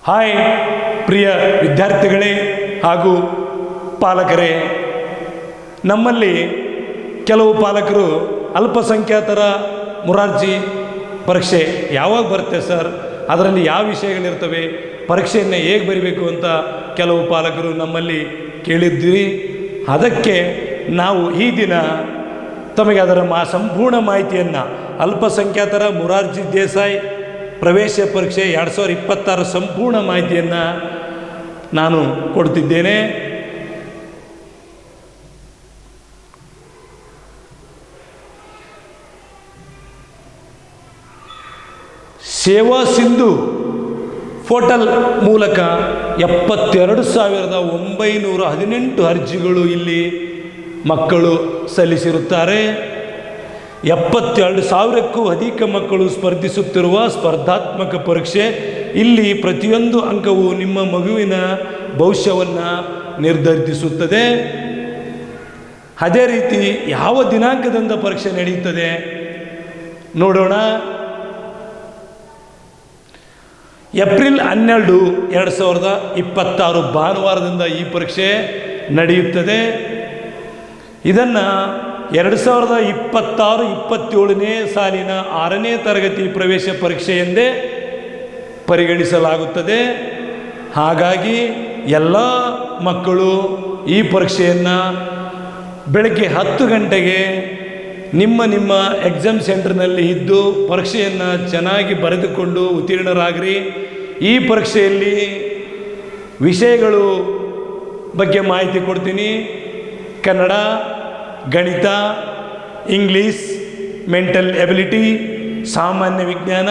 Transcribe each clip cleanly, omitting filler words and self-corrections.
Hi ಪ್ರಿಯ ವಿದ್ಯಾರ್ಥಿಗಳೇ ಹಾಗೂ ಪಾಲಕರೇ, ನಮ್ಮಲ್ಲಿ ಕೆಲವು ಪಾಲಕರು ಅಲ್ಪಸಂಖ್ಯಾತರ ಮೊರಾರ್ಜಿ ಪರೀಕ್ಷೆ ಯಾವಾಗ ಬರುತ್ತೆ ಸರ್, ಅದರಲ್ಲಿ ಯಾವ ವಿಷಯಗಳಿರ್ತವೆ, ಪರೀಕ್ಷೆಯನ್ನು ಹೇಗೆ ಬರೀಬೇಕು ಅಂತ ಕೆಲವು ಪಾಲಕರು ನಮ್ಮಲ್ಲಿ ಕೇಳಿದ್ದೀರಿ. ಅದಕ್ಕೆ ನಾವು ಈ ದಿನ ತಮಗೆ ಅದರ ಸಂಪೂರ್ಣ ಮಾಹಿತಿಯನ್ನು ಅಲ್ಪಸಂಖ್ಯಾತರ ಮೊರಾರ್ಜಿ ದೇಸಾಯಿ ಪ್ರವೇಶ ಪರೀಕ್ಷೆ 2026 ಸಂಪೂರ್ಣ ಮಾಹಿತಿಯನ್ನು ನಾನು ಕೊಡ್ತಿದ್ದೇನೆ. ಸೇವಾ ಸಿಂಧು ಪೋರ್ಟಲ್ ಮೂಲಕ 72,918 ಅರ್ಜಿಗಳು ಇಲ್ಲಿ ಮಕ್ಕಳು ಸಲ್ಲಿಸಿರುತ್ತಾರೆ. 72,000ಕ್ಕೂ ಅಧಿಕ ಮಕ್ಕಳು ಸ್ಪರ್ಧಿಸುತ್ತಿರುವ ಸ್ಪರ್ಧಾತ್ಮಕ ಪರೀಕ್ಷೆ. ಇಲ್ಲಿ ಪ್ರತಿಯೊಂದು ಅಂಕವು ನಿಮ್ಮ ಮಗುವಿನ ಭವಿಷ್ಯವನ್ನು ನಿರ್ಧರಿಸುತ್ತದೆ. ಅದೇ ರೀತಿ ಯಾವ ದಿನಾಂಕದಿಂದ ಪರೀಕ್ಷೆ ನಡೆಯುತ್ತದೆ ನೋಡೋಣ. ಏಪ್ರಿಲ್ 12, 2026 ಭಾನುವಾರದಿಂದ ಈ ಪರೀಕ್ಷೆ ನಡೆಯುತ್ತದೆ. ಇದನ್ನು 2026-27ನೇ ಸಾಲಿನ 6ನೇ ತರಗತಿ ಪ್ರವೇಶ ಪರೀಕ್ಷೆ ಎಂದೇ ಪರಿಗಣಿಸಲಾಗುತ್ತದೆ. ಹಾಗಾಗಿ ಎಲ್ಲ ಮಕ್ಕಳು ಈ ಪರೀಕ್ಷೆಯನ್ನು ಬೆಳಗ್ಗೆ 10 ಗಂಟೆಗೆ ನಿಮ್ಮ ಎಕ್ಸಾಮ್ ಸೆಂಟರ್ನಲ್ಲಿ ಇದ್ದು ಪರೀಕ್ಷೆಯನ್ನು ಚೆನ್ನಾಗಿ ಬರೆದುಕೊಂಡು ಉತ್ತೀರ್ಣರಾಗ್ರಿ. ಈ ಪರೀಕ್ಷೆಯಲ್ಲಿ ವಿಷಯಗಳು ಬಗ್ಗೆ ಮಾಹಿತಿ ಕೊಡ್ತೀನಿ. ಕನ್ನಡ, ಗಣಿತ, ಇಂಗ್ಲೀಷ್, ಮೆಂಟಲ್ ಎಬಿಲಿಟಿ, ಸಾಮಾನ್ಯ ವಿಜ್ಞಾನ,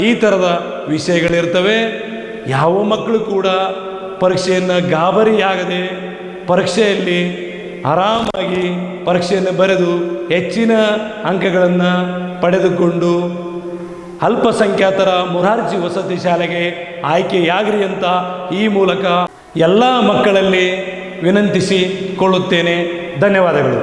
ಈ ಥರದ ವಿಷಯಗಳಿರ್ತವೆ. ಯಾವ ಮಕ್ಕಳು ಕೂಡ ಪರೀಕ್ಷೆಯನ್ನು ಗಾಬರಿಯಾಗದೆ ಪರೀಕ್ಷೆಯಲ್ಲಿ ಆರಾಮಾಗಿ ಪರೀಕ್ಷೆಯನ್ನು ಬರೆದು ಹೆಚ್ಚಿನ ಅಂಕಗಳನ್ನು ಪಡೆದುಕೊಂಡು ಅಲ್ಪಸಂಖ್ಯಾತರ ಮೊರಾರ್ಜಿ ವಸತಿ ಶಾಲೆಗೆ ಆಯ್ಕೆಯಾಗ್ರಿ ಅಂತ ಈ ಮೂಲಕ ಎಲ್ಲ ಮಕ್ಕಳಲ್ಲಿ ವಿನಂತಿಸಿಕೊಳ್ಳುತ್ತೇನೆ. ಧನ್ಯವಾದಗಳು.